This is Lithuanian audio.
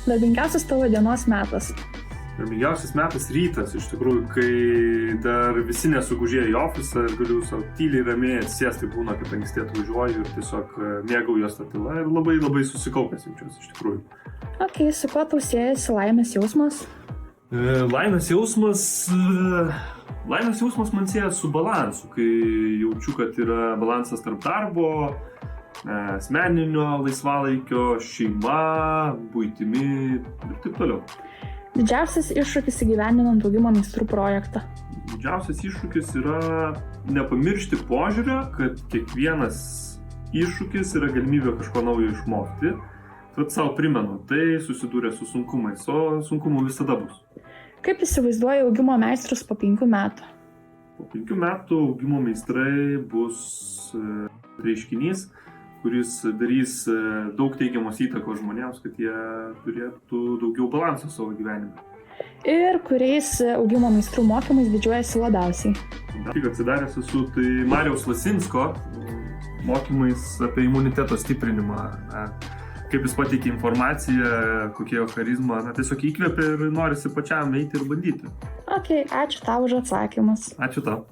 Darbingiausias tavo dienos metas. Darbingiausias metas rytas, iš tikrųjų, kai dar visi nesugužėjo į ofisą ir galiu savo tyliai ramiai atsisėsti, tai būna, kad anksti atvažiuoju ir tiesiog mėgaujuos tą tylą ir labai susikaupęs jaučiuosi, iš tikrųjų. Ok, su kuo tau siejasi laimės jausmas? Laimės jausmas man siejas su balansu, kai jaučiu, kad yra balansas tarp darbo, asmeninio laisvalaikio, šeima, buitimi ir taip toliau. Didžiausias iššūkis įgyvendinant Augimo meistrų projektą. Didžiausias iššūkis yra nepamiršti požiūrio, kad kiekvienas iššūkis yra galimybė kažko naujo išmokti. Tad savo primenu, tai susidūrė su sunkumais, o sunkumų visada bus. Kaip įsivaizduoji Augimo meistrus po 5 metų? Po 5 metų Augimo meistrai bus reiškinys, kuris darys daug teigiamos įtakos žmonėms, kad jie turėtų daugiau balanso savo gyvenime. Ir kuriais Augimo meistrų mokymais didžiuojasi labiausiai? Tik atsidaręs esu, tai Mariaus Lasinsko mokymais apie imuniteto stiprinimą. Kaip jis pateikia informaciją, kokia jo charizma, tiesiog įkvepia ir norisi pačiam eiti ir bandyti. Ok, ačiū tau už atsakymus. Ačiū tau.